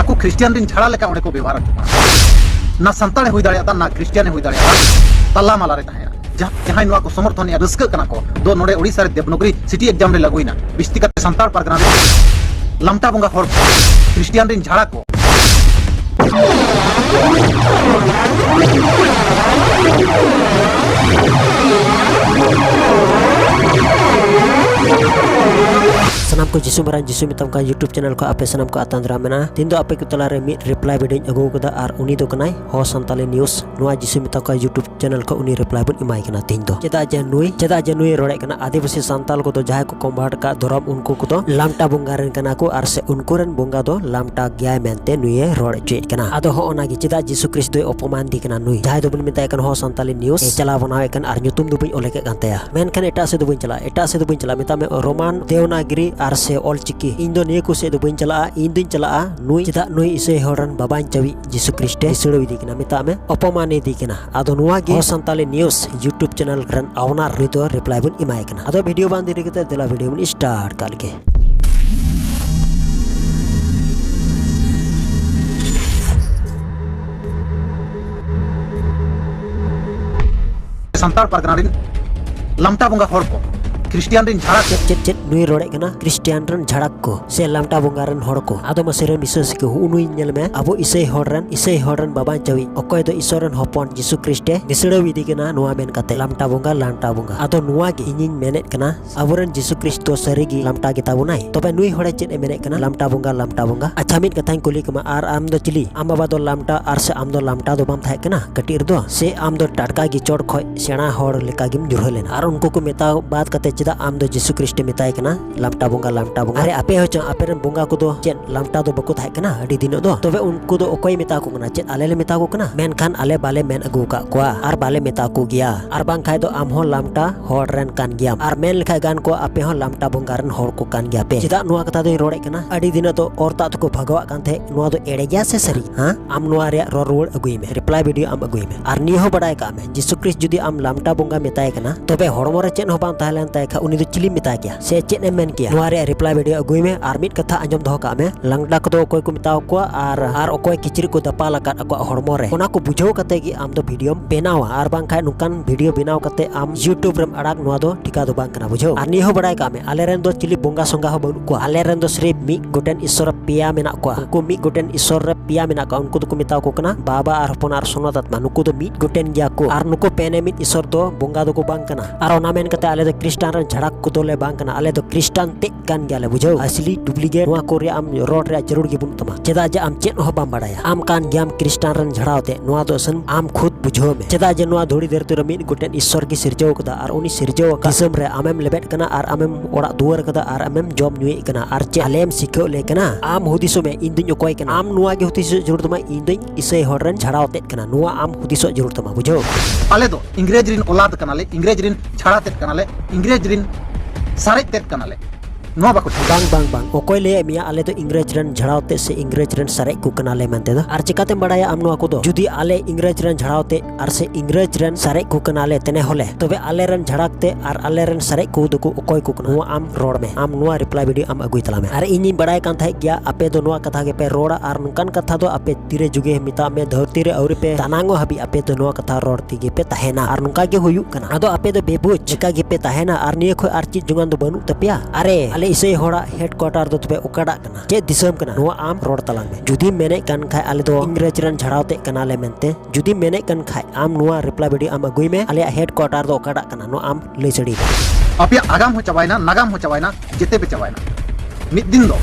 aku Christian rin छाड़ा लेका ओंडे को व्यवहार ना संताल हुई दाड़ियाता ना क्रिश्चियन हुई दाड़ियाता तल्ला माला रे तहेना जहां नुआ को समर्थन या रस्क कना को दो नोडे ओडिसा रे देवनगरी सिटी एग्जाम रे लगुइना बिस्ती कते संताल परगना रे लमटा बुंगा हर क्रिश्चियन rin झाड़ा को सनाम को जिसु मरान जिसु मितम का यूट्यूब चैनल को आपे सनाम को आतांद्रा मेना तीन दो आपे को तलारे मिट रिप्लाई वीडियो अगो कदा आर उनी दो कनाय हो संताली न्यूज़ नुआ जिसु मितम का यूट्यूब चैनल को उनी रिप्लाई बन इमाय कना तीन दो चेदा जे नुई रोड़े कना आदिवासी संताल को तो जहां को कॉम्बाट का धरम उनको को तो लामटा बुंगा रेन कना को आर से उनको रेन बुंगा दो लामटा गया मेंते नुई रोड़े चेत कना आदो हो ओना गी चेदा जिसु क्रिस्ट दो अपमान दी कना नुई जहां दो बन मिताय कन हो संताली न्यूज़ चला बनावे कन आर न्यूतुम दो बन ओलेके कांतया मेन कन एटा से दो बन चला मिता में रोमान देवनागरी आर से ऑल इन दो निये कुसे दो बन चला इन दिन चला नुई चेदा नुई इसे हरन बाबान चवी जिसु क्रिस्टे इसुड़ो दी कना मिता में अपमान दी कना आदो नुआ गे हो संताली न्यूज़ यूट्यूब चैनल रन आवनार रितो रिप्लाई बन इमाय कना आदो वीडियो बान दी रिकते देला वीडियो बन स्टार्ट कालके संताल परगना rin लमटा बुंगा हर को क्रिश्चियन rin झाड़ा चेत नुई रोड़े कना क्रिश्चियन रन झड़क को से लामटा बुंगा रन हड़ को आदो मसेरन विश्वास के हुनुई नेल में अबो इसे हरन बाबा चवी अकोय दो ईश्वरन हपन जिसु क्रिस्टे निसड़ो विधि कना नुआ मेन कते लामटा बुंगा आदो नुआ गे इनिन मेनेट कना अबोरन जिसु क्रिस्तो सरीगी लामटा गे ताबुनाय तबे नुई हड़े चेत मेनेट कना लामटा बुंगा अच्छा मिन कथाई कुली कमा आर आम दो चिली आम बाबा दो लामटा आर से आम दो लामटा दो बाम थाय कना कटिर दो से आम दो टाटका गी चोड़ खय सेना हड़ लेका गिम जुरहलेन आर उनको को मेता बात कते चेदा आम दो जिसु क्रिस्टे मिताय कना लामटा बुंगा अरे आपे हो आपेरन बुंगा को दो चेन लामटा दो बको थाय कना अडी दिनो दो तबे उनको दो ओकोय मेता को कना चेन आले ले मेता को कना मेन खान आले बाले मेन अगु का कोआ आर बाले मेता को गया आर बांग खाय दो आम हो लामटा होड़ रेन कान गया आर मेन लिखाय गान को आपे हो लामटा बुंगा रन होड़ को कान गया पे चिदा नुआ कथा दो रोड़े कना अडी दिनो दो औरता तो को भगवा कान थे नुआ दो एड़े गया से सरी हां आम नुआ रे रोड़ अगुई में रिप्लाई वीडियो आम अगुई में आर नि हो बडाय का में जिसु क्रिस्ट जुदी आम लामटा बुंगा मेताय कना तबे होड़मो रे चेन हो बाम ताहलेन ताय खा उनी दो चिली मेताय किया से चेन एम मेन किया नुआ रे रिप्लाई वीडियो अगुई में आर मिट कथा अंजम दो का में लंगडा को दो कोई को मिताव को आर ओकोय किचरी को दपाल का अको होड़मो रे ओना को बुझाव कते कि आम दो वीडियो बेनावा आर बांग खाय नुकान वीडियो बेनाव कते आम यूट्यूब रे अड़ाक नुआ दो ठिका दो बांग कना बुझाव आर नि हो बडाय का में आले रेन दो चिली बोंगा संगा हो बनु को आले रेन दो श्री मी गोटेन ईश्वर पिया मेना को उनको मी गोटेन ईश्वर रे पिया मेना को उनको तो मिताव को कना बाबा आर हपन आर सोना आत्मा नुको दो मी गोटेन गया को आर नुको पेने मी ईश्वर दो बोंगा दो को बांग कना आर ओना मेन कते आले दो क्रिश्चियन रे झड़क को दोले बांग कना आले दो क्रिश्चियन ते कान गया ले बुझाव असली डुप्लीकेट नुआ को रे आम रोड रे जरूर गे बुन तमा चेदा जे आम चेन हो बाम बडाया आम कान ग्याम क्रिश्चियन रन झड़ावते नुआ दो सन आम खुद बुझाव में चेदा जे नुआ धोड़ी धरती रे मिन गोटेन ईश्वर की सिरजव कदा आर उनी सिरजव का दिसम रे आमेम लेबेट कना आर आमेम ओड़ा दुआर कदा आर आमेम जॉब नुई कना आर चे आलेम सिखो ले कना आम हुदिसो में इन दिन कोय कना आम नुआ गे हुदिसो जरूर तमा इन दिन इसे हरन झड़ावते कना नुआ आम हुदिसो जरूर तमा बुझाव आले दो इंग्रेज रिन ओलाद कनाले इंग्रेज रिन छाड़ाते कनाले इंग्रेज रिन सारे तेत कनाले नो बाको बांग ओकोय ले मिया आले तो इंग्रेज रन झड़ावते से इंग्रेज रन सारे को कनाले मानते दो आर चिकाते बडाया आम नुआ को दो जुदी आले इंग्रेज रन झड़ावते आर से इंग्रेज रन सारे को कनाले तने होले तबे आले रन झड़ाकते आर आले रन सारे को दो को ओकोय को नुआ आम रोड में आम नुआ रिप्लाई वीडियो आम अगुई तला में आर इनी बडाय कान थाय गया आपे दो नुआ कथा के पे रोड़ा आर नुकान कथा दो आपे तीरे जुगे मिता में धरती रे औरी पे तानांगो हबी आपे दो नुआ कथा रोड़ती गे पे तहेना आर नुका गे हुयु कना आदो आपे दो बेबुज का गे पे तहेना आर निये खो आर चीज जुगान दो बनु तपिया अरे आले इसे होड़ा हेडक्वार्टर दो तबे ओकाडा कना चे दिसम कना नुआ आम रोड तलांग में जुदी मेने कन खाय आले दो इंग्रेज रन झड़ावते कना ले मेनते जुदी मेने कन खाय आम नुआ रिप्लाई वीडियो आम अगुई में आले हेडक्वार्टर दो ओकाडा कना नुआ आम ले सड़ी अपया आगाम हो चबायना नागाम हो चबायना जेते पे चबायना मिद दिन दो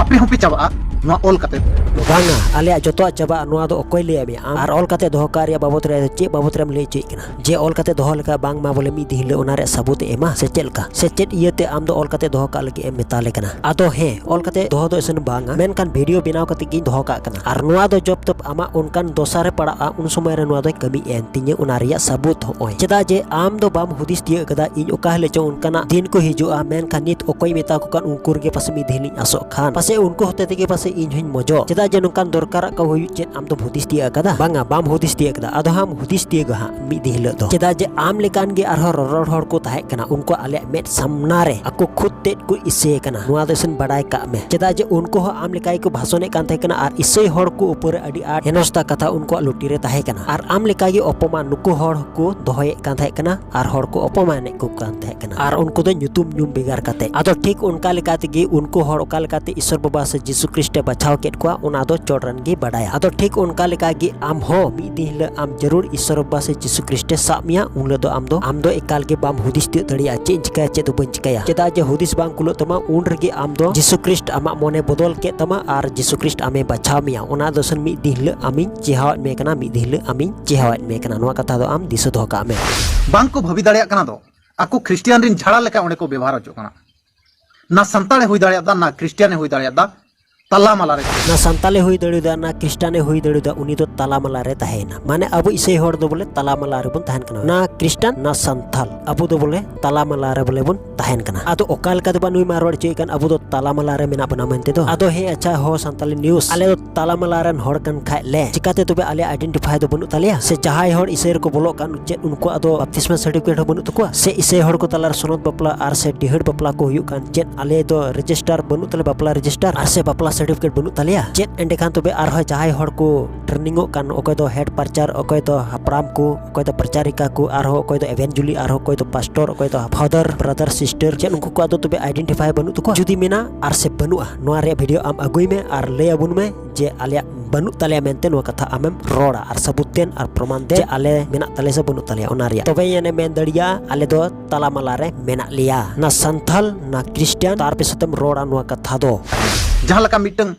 अपे होपि चबा नुआ ओल कते बांगा आले जतो चबा नुआ दो ओकोय ले आमे आर ओल कते दोह कार्य बाबत रे चे बाबत रेम ले चे कना जे ओल कते दोह लका बांग मा बोले मी दिहिले ओना रे सबूत एमा से चेलका से चेट इयते आम दो ओल कते दोह का लगी एम मेताले कना आदो हे ओल कते दोह दो सन बांगा मेन कान वीडियो बनाव कते की दोह का कना आर नुआ दो जब तब आमा उनकान दोसारे पड़ा उन समय रे नुआ दो कमी एन तिnye ओना रिया सबूत होय चेदा जे आम दो बाम हुदिस दिए कदा इन ओका हले चो उनकाना दिन को हिजुआ मेन कान नित ओकोय मेता को कान उनकुर के पास मी दिहली आसो खान पासे उनको होते ते के पासे इन हुई मजो चेदा जे नोंकान दरकार का हुई चे आम तो हुदिस दिया कदा बांगा बाम हुदिस दिया कदा आदो हम हुदिस दिया गा मी दिहिल दो चेदा जे आम लेकान गे आरो ररर हर को ताहे कना उनको आले मेट सामना रे ako खुद तेट को इसे कना नुआ दो सन बड़ाई का में चेदा जे उनको हो आम लेकाई को भाषणे कान ताहे कना आर इसे हर को ऊपर अडी आर हेनस्ता कथा उनको लुटी रे ताहे कना आर आम लेकाई अपमान नुको हर को दोहये कान ताहे कना आर हर को अपमान को कान ताहे कना आर उनको दो ᱧᱩᱛᱩᱢ ᱧᱩᱢ बेगार काते आदो ठीक उनका लेकाते गे उनको हर ओका लेकाते ईश्वर बाबा से जीसु ख्रिस्ट बचाव केट को उना दो चोडरन गे बडाया आदो ठीक उनका लेका गे आम हो मी दिन आम जरूर ईश्वर बाबा से जीसु ख्रिस्ट सामिया उन दो आम दो एकाल गे बाम हुदिस ति दड़िया चे चिकाया चे दो बन चिकाया चेदा जे हुदिस बांग कुलो तमा उन रगे आम दो जीसु ख्रिस्ट आमा मोने बदल के तमा आर जीसु ख्रिस्ट आमे बचाव मिया उना दोसन मी दिन आमिन चेहावत मे कना मी दिन आमिन चेहावत मे कना नोआ कथा दो आम दिसो दो का मे बांग को भवि दाड़िया कना दो आको क्रिश्चियन रिन झाड़ा लेका उन्हें को व्यवहार हो कना ना संताले हुई दाड़िया दा ना क्रिश्चियन हुई दाड़िया दा तल्ला माला रे ना संताले हुई दड़िदा ना क्रिस्टाने हुई दड़िदा उनी तो तला मला रे तहेना माने अब इसे हर दो बोले तला मला रे बन तहन कना ना क्रिस्टान ना संथाल अब दो बोले तला मला रे बोले बन तहन कना आदो ओकाल का दबा नुई मारवाड़ चे कन अब दो तला मला रे मेना बना मनते दो आदो हे अच्छा हो संताली न्यूज़ आले दो तला मला रन हर कन खाय ले चिकाते तबे आले आइडेंटिफाई दो बनु तलिया से जहाय हर इसे को बोलो कन चे उनको आदो बपतिस्मा सर्टिफिकेट हो बनु तको से इसे हर को तलार सुनत बपला आर से डिहड़ बपला को हुयु कन चे आले दो रजिस्टर बनु तले बपला रजिस्टर आर से बपला सर्टिफिकेट बनु तलिया चेत एंडे खान तबे आर जहाय हर को ट्रेनिंग कान ओकय दो हेड प्रचार ओकय दो हापराम को ओकय दो प्रचारिका को आर ओकय दो एवेंजुली आर ओकय दो पास्टर ओकय दो फादर ब्रदर सिस्टर चेत उनको को आदो तबे आइडेंटिफाई बनु तको जुदी मेना आर से बनुआ नोआ रे वीडियो आम अगुई में आर ले अबुन में जे आलिया बनु तले मेंते नोआ कथा आमेम रोड़ा आर सबूतेन आर प्रमाण दे आले मेना तले से बनु तले ओना रिया तबे येने मेन दड़िया आले दो तला मला रे मेना लिया ना संथाल ना क्रिश्चियन तार पे सतम रोड़ा नोआ कथा दो जहां लका मिटंग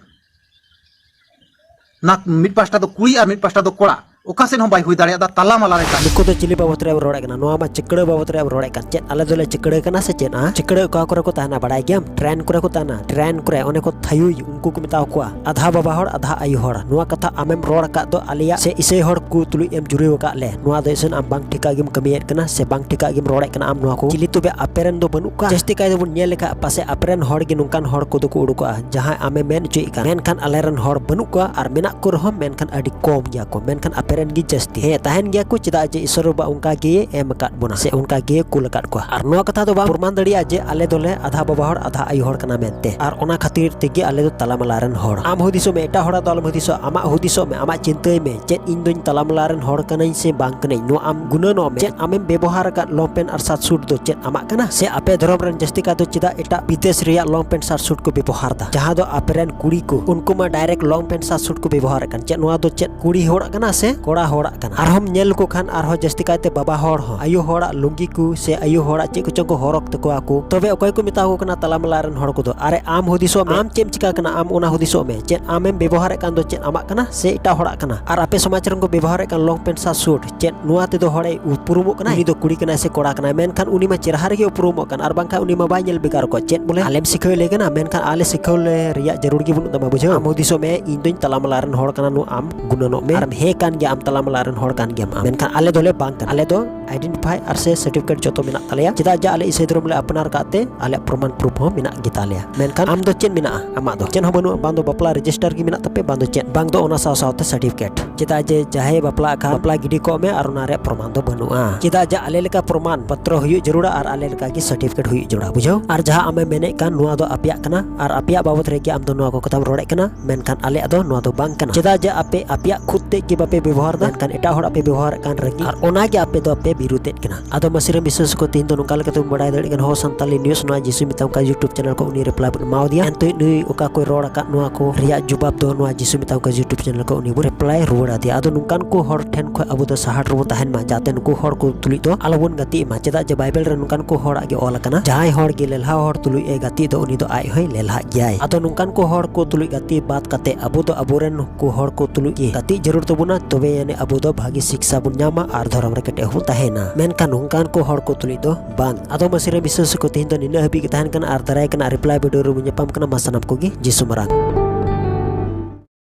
ना मिट पास्टा दो कुई आ मिट पास्टा दो कोड़ा ओकासेन हम बाय हुई दाड़िया दा तला माला रे नुको तो चिली बाबत रे रोड़े कना नोआ मा चिकड़े बाबत रे रोड़े कन चेत आले दोले चिकड़े कना से चेत आ चिकड़े का करे को ताना बड़ाई गेम ट्रेन करे को ताना ट्रेन करे ओने को थायु उनको को मिताव को आधा बाबा हर आधा आयु हर नोआ कथा आमेम रोड़ का दो आलिया से इसे हर को तुलु एम जुरे वका ले नोआ देसन आम बांग ठिका गेम कमियत कना से बांग ठिका गेम रोड़े कना आम नोआ को चिली तो बे अपेरन दो बनु का जस्ती काय दो नेल लेका पासे अपेरन हर गे नुकान हर को दो को उडुका जहां आमे मेन चुई का मेन खान आलेरन हर बनु का आर मेना को रहो मेन खान अडी कम गया को मेन खान अपेरन गी जस्ती ताहन गया को चेदा जे ईश्वर बा उनका गे एम काट बोना से उनका गे कुल काट को आर नो कथा दो बा प्रमाण दड़िया जे आले दोले आधा बाबा हर आधा आयु हर कना मेनते आर ओना खातिर तेगे आले दो तलामलारन हर आम हुदिसो में एटा हरा दल हुदिसो आमा हुदिसो में आमा चिंतय में चेत इन दोन तलामलारन हर कनाई से बांग कनाई नो आम गुना नो में चेत आमेम व्यवहार का लॉन्ग पेंट और शर्ट सूट दो चेत आमा कना से आपे धर्म रन जस्ती का दो चेदा एटा विदेश रिया लॉन्ग पेंट शर्ट सूट को व्यवहार दा जहां दो आपेरन कुड़ी को उनको मा direct long pant shirt suit को व्यवहार कन चेत नो दो चेत कुड़ी होड़ा कना से कोड़ा होड़ा कना आर हम नेल को खान आर हो जस्ती काते बाबा हर हो आयु होड़ा लुंगी को से आयु होड़ा चे कुछ को हरक तको आको तबे ओकय को मिता हो कना तलामलारन हर को दो अरे आम हुदिसो आम चेम चिका कना आम ओना हुदिसो में चेत आमेम व्यवहार कान दो चेत आमा कना से इटा होड़ा कना आर आपे समाज रंग को व्यवहार कान लॉन्ग पेंट शर्ट सूट चेत नुआ ते दो होड़े उपरुमो कना उनी दो कुड़ी कना से कोड़ा कना मेन खान उनी मा चेरहा रे उपरुमो कना आर बांखा उनी मा बाय नेल बेकार को चेत बोले आलेम सिखय ले कना मेन खान आले सिखौ ले रिया जरूर गी बुनु तमा बुझो आम हुदिसो में इन दोन तलामलारन हर कना नु आम गुननो में आर हे कान गे आम तलामलारन हर कान गे मेन खान आले दोले बांग आले दो आइडेंटिफाई आर से सर्टिफिकेट जो तो मिना तलिया चेदा जा आले इसे धर्म ले अपनार काते आले प्रमाण प्रूफ हो मिना गितालिया मेनखान आम दो चेन मिना आमा दो चेन हो बनु बांदो बपला रजिस्टर की मिना तपे बांदो चेन बांग दो ओना साव सावते सर्टिफिकेट चेदा जे जाहे बपला का बपला गिडी को में आर ओना रे प्रमाण दो बनुआ चेदा जा आले लेका प्रमाण पत्र हुयु जरूरा आर आले लेका की सर्टिफिकेट हुयु जरूरा बुझो आर जहां आमे मेने कान नुआ दो अपिया कना आर अपिया बाबत रे की आम दो नुआ को कथम रोड़े कना मेनखान आले दो नुआ दो बांग कना चेदा जे आपे अपिया खुद ते की बापे व्यवहार दा मेनखान एटा होड़ आपे व्यवहार कान रगी आर ओना के आपे दो आपे बिरुतेत कना आदो मसिरे विशेष को तीन दो नोकाल के तुम बड़ाई दड़ गन हो संताली न्यूज़ नुआ जिसु मिताम का यूट्यूब चैनल को उनी रिप्लाई बन माव दिया एंतो नुई ओका कोई रोड़ा का नुआ को रिया जुबाब दो नुआ जिसु मिताम का यूट्यूब चैनल को उनी रिप्लाई रोड़ा दिया आदो नुकान को हर ठेन को अबो दो सहाट रो तहन मा जाते नुको हर को तुली दो आलोबन गति मा चेदा जे बाइबल रे नुकान को हर आगे ऑल कना जहां हर गे लेलहा हर तुलुई ए गति दो उनी दो आय होय लेलहा गयाय आदो नुकान को हर को तुलुई गति बात कते अबो दो अबोरेन को हर को तुलुई गति जरूर तो बुना तबे यानी अबो दो भागी शिक्षा बुन ᱧᱟᱢᱟ आर धर्म रे कटे हो तहेना मेनखान नुकान को हर को तुली दो बांग आदो मसिरे विशेष को तीन दो निना हबी के तहन कना आर दराय कना रिप्लाई वीडियो रो मुझे पम कना मसनम को गी जिसु मरांग।